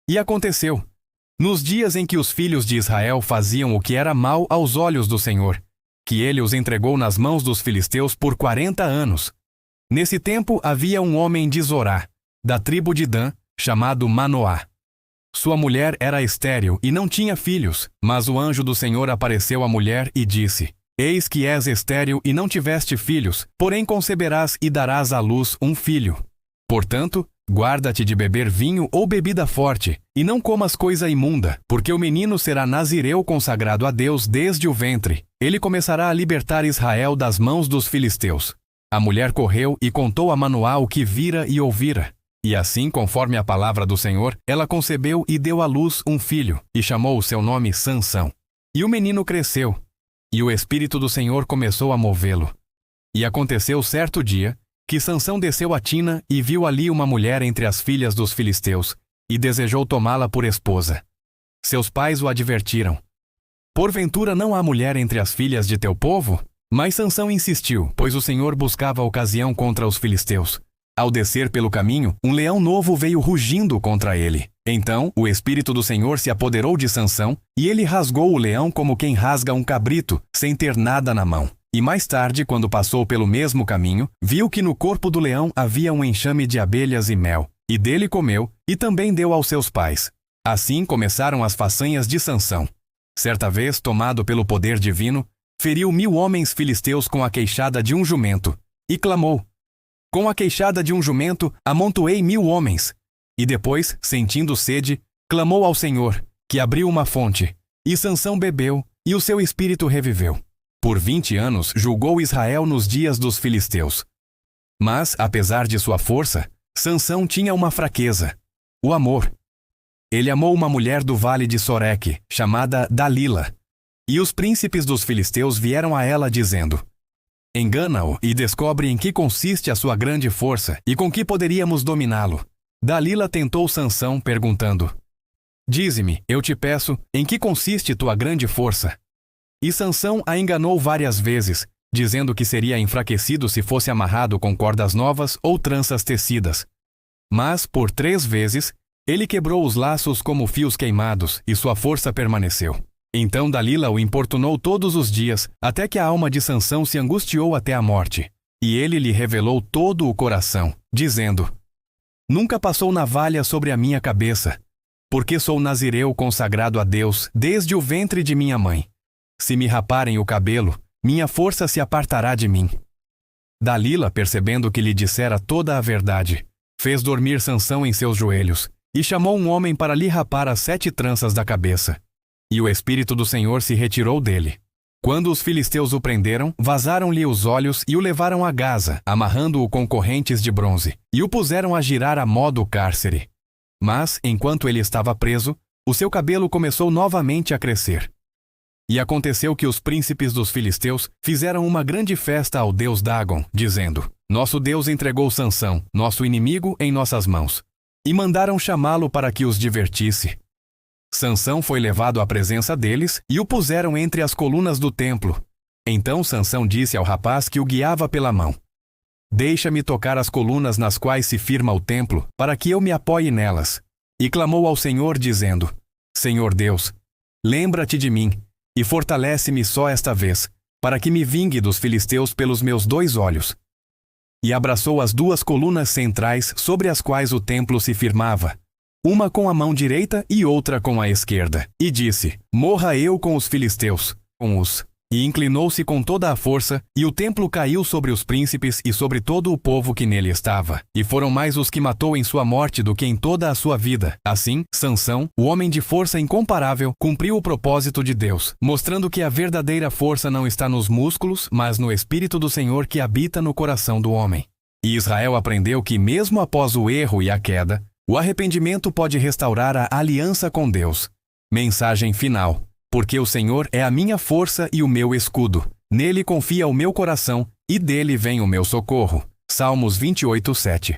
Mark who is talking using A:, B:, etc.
A: E aconteceu, nos dias em que os filhos de Israel faziam o que era mal aos olhos do Senhor, que ele os entregou nas mãos dos filisteus por 40 anos. Nesse tempo havia um homem de Zorá, da tribo de Dan, chamado Manoá. Sua mulher era estéril e não tinha filhos, mas o anjo do Senhor apareceu à mulher e disse: Eis que és estéril e não tiveste filhos, porém conceberás e darás à luz um filho. Portanto, guarda-te de beber vinho ou bebida forte, e não comas coisa imunda, porque o menino será nazireu consagrado a Deus desde o ventre. Ele começará a libertar Israel das mãos dos filisteus. A mulher correu e contou a Manoá o que vira e ouvira. E assim, conforme a palavra do Senhor, ela concebeu e deu à luz um filho, e chamou o seu nome Sansão. E o menino cresceu, e o Espírito do Senhor começou a movê-lo. E aconteceu certo dia, que Sansão desceu a Tina e viu ali uma mulher entre as filhas dos filisteus, e desejou tomá-la por esposa. Seus pais o advertiram: Porventura não há mulher entre as filhas de teu povo? Mas Sansão insistiu, pois o Senhor buscava ocasião contra os filisteus. Ao descer pelo caminho, um leão novo veio rugindo contra ele. Então, o Espírito do Senhor se apoderou de Sansão, e ele rasgou o leão como quem rasga um cabrito, sem ter nada na mão. E mais tarde, quando passou pelo mesmo caminho, viu que no corpo do leão havia um enxame de abelhas e mel, e dele comeu, e também deu aos seus pais. Assim começaram as façanhas de Sansão. Certa vez, tomado pelo poder divino, feriu 1000 homens filisteus com a queixada de um jumento, e clamou: Com a queixada de um jumento amontoei 1000 homens. E depois, sentindo sede, clamou ao Senhor, que abriu uma fonte, e Sansão bebeu, e o seu espírito reviveu. Por 20 anos julgou Israel nos dias dos filisteus. Mas, apesar de sua força, Sansão tinha uma fraqueza: o amor. Ele amou uma mulher do vale de Soreque, chamada Dalila. E os príncipes dos filisteus vieram a ela dizendo: Engana-o e descobre em que consiste a sua grande força e com que poderíamos dominá-lo. Dalila tentou Sansão, perguntando: Dize-me, eu te peço, em que consiste tua grande força? E Sansão a enganou várias vezes, dizendo que seria enfraquecido se fosse amarrado com cordas novas ou tranças tecidas. Mas, por 3 vezes, ele quebrou os laços como fios queimados, e sua força permaneceu. Então Dalila o importunou todos os dias, até que a alma de Sansão se angustiou até a morte. E ele lhe revelou todo o coração, dizendo: Nunca passou navalha sobre a minha cabeça, porque sou nazireu consagrado a Deus desde o ventre de minha mãe. Se me raparem o cabelo, minha força se apartará de mim. Dalila, percebendo que lhe dissera toda a verdade, fez dormir Sansão em seus joelhos, e chamou um homem para lhe rapar as 7 tranças da cabeça. E o Espírito do Senhor se retirou dele. Quando os filisteus o prenderam, vazaram-lhe os olhos e o levaram a Gaza, amarrando-o com correntes de bronze, e o puseram a girar a modo cárcere. Mas, enquanto ele estava preso, o seu cabelo começou novamente a crescer. E aconteceu que os príncipes dos filisteus fizeram uma grande festa ao deus Dagon, dizendo: Nosso Deus entregou Sansão, nosso inimigo, em nossas mãos. E mandaram chamá-lo para que os divertisse. Sansão foi levado à presença deles e o puseram entre as colunas do templo. Então Sansão disse ao rapaz que o guiava pela mão: Deixa-me tocar as colunas nas quais se firma o templo, para que eu me apoie nelas. E clamou ao Senhor, dizendo: Senhor Deus, lembra-te de mim, e fortalece-me só esta vez, para que me vingue dos filisteus pelos meus 2 olhos. E abraçou as 2 colunas centrais sobre as quais o templo se firmava, uma com a mão direita e outra com a esquerda, e disse: Morra eu com os filisteus, E inclinou-se com toda a força, e o templo caiu sobre os príncipes e sobre todo o povo que nele estava. E foram mais os que matou em sua morte do que em toda a sua vida. Assim, Sansão, o homem de força incomparável, cumpriu o propósito de Deus, mostrando que a verdadeira força não está nos músculos, mas no Espírito do Senhor que habita no coração do homem. E Israel aprendeu que, mesmo após o erro e a queda, o arrependimento pode restaurar a aliança com Deus. Mensagem final: porque o Senhor é a minha força e o meu escudo. Nele confia o meu coração, e dele vem o meu socorro. Salmos 28:7.